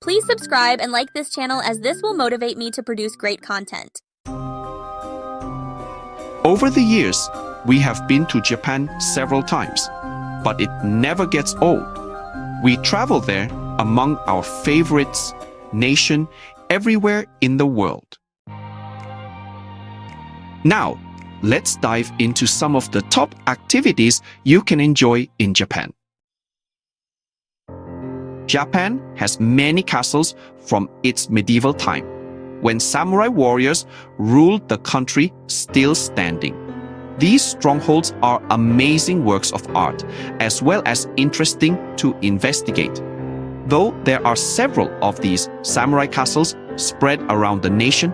Please subscribe and like this channel as this will motivate me to produce great content. Over the years, we have been to Japan several times, but it never gets old. We travel there among our favorites, nation, everywhere in the world. Now, let's dive into some of the top activities you can enjoy in Japan. Japan has many castles from its medieval time, when samurai warriors ruled the country still standing. These strongholds are amazing works of art, as well as interesting to investigate. Though there are several of these samurai castles spread around the nation,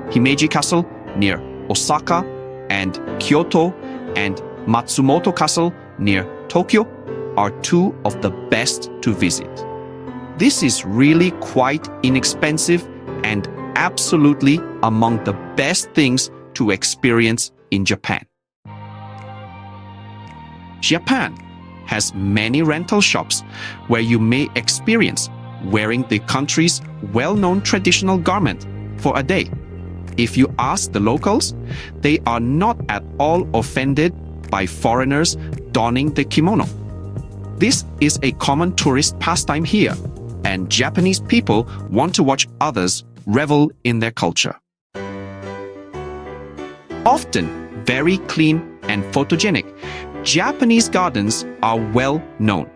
Himeji Castle near Osaka and Kyoto and Matsumoto Castle near Tokyo are two of the best to visit. This is really quite inexpensive and absolutely among the best things to experience in Japan. Japan has many rental shops where you may experience wearing the country's well-known traditional garment for a day. If you ask the locals, they are not at all offended by foreigners donning the kimono. This is a common tourist pastime here, and Japanese people want to watch others revel in their culture. Often very clean and photogenic, Japanese gardens are well known.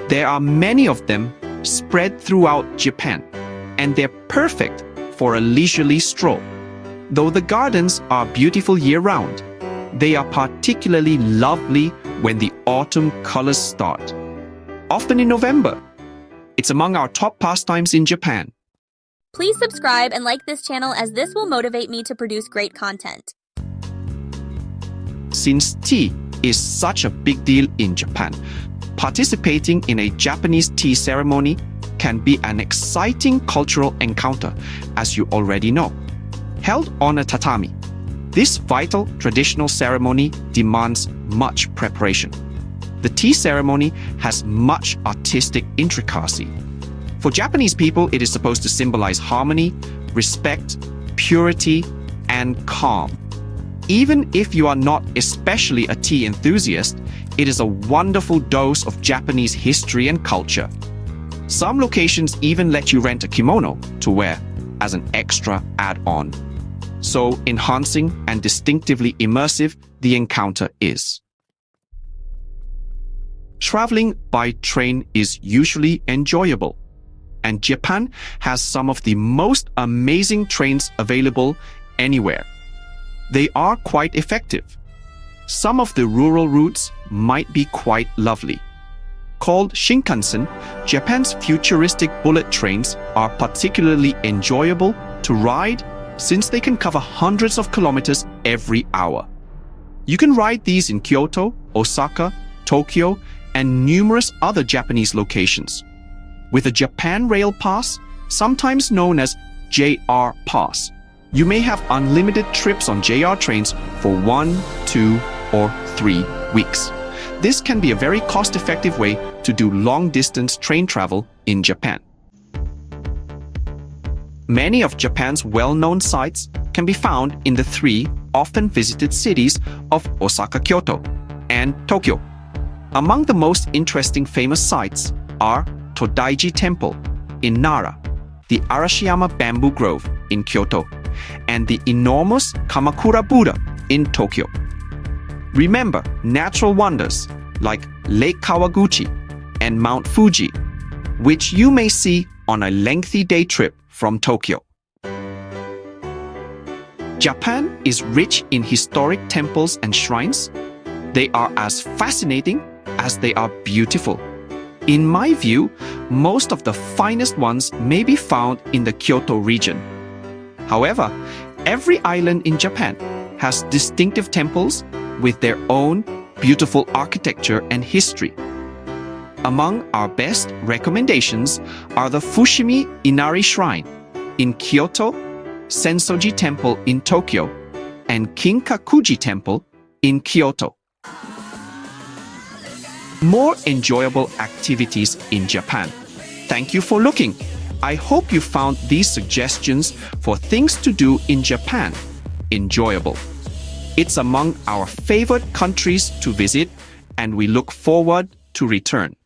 There are many of them spread throughout Japan, and they're perfect for a leisurely stroll. Though the gardens are beautiful year-round, they are particularly lovely when the autumn colors start, often in November. It's among our top pastimes in Japan. Please subscribe and like this channel as this will motivate me to produce great content. Since tea is such a big deal in Japan, participating in a Japanese tea ceremony can be an exciting cultural encounter, as you already know. Held on a tatami, this vital traditional ceremony demands much preparation. The tea ceremony has much artistic intricacy. For Japanese people, it is supposed to symbolize harmony, respect, purity, and calm. Even if you are not especially a tea enthusiast, it is a wonderful dose of Japanese history and culture. Some locations even let you rent a kimono to wear as an extra add-on. So enhancing and distinctively immersive the encounter is. Traveling by train is usually enjoyable, and Japan has some of the most amazing trains available anywhere. They are quite effective. Some of the rural routes might be quite lovely. Called Shinkansen, Japan's futuristic bullet trains are particularly enjoyable to ride since they can cover hundreds of kilometers every hour. You can ride these in Kyoto, Osaka, Tokyo, and numerous other Japanese locations. With a Japan Rail Pass, sometimes known as JR Pass, you may have unlimited trips on JR trains for 1, 2, or 3 weeks. This can be a very cost-effective way to do long-distance train travel in Japan. Many of Japan's well-known sites can be found in the 3 often visited cities of Osaka, Kyoto, and Tokyo. Among the most interesting famous sites are Todaiji Temple in Nara, the Arashiyama Bamboo Grove in Kyoto, and the enormous Kamakura Buddha in Tokyo. Remember natural wonders like Lake Kawaguchi and Mount Fuji, which you may see on a lengthy day trip from Tokyo. Japan is rich in historic temples and shrines. They are as fascinating as they are beautiful. In my view, most of the finest ones may be found in the Kyoto region. However, every island in Japan has distinctive temples with their own beautiful architecture and history. Among our best recommendations are the Fushimi Inari Shrine in Kyoto, Sensoji Temple in Tokyo, and Kinkakuji Temple in Kyoto. More enjoyable activities in Japan. Thank you for looking. I hope you found these suggestions for things to do in Japan enjoyable. It's among our favorite countries to visit, and we look forward to return.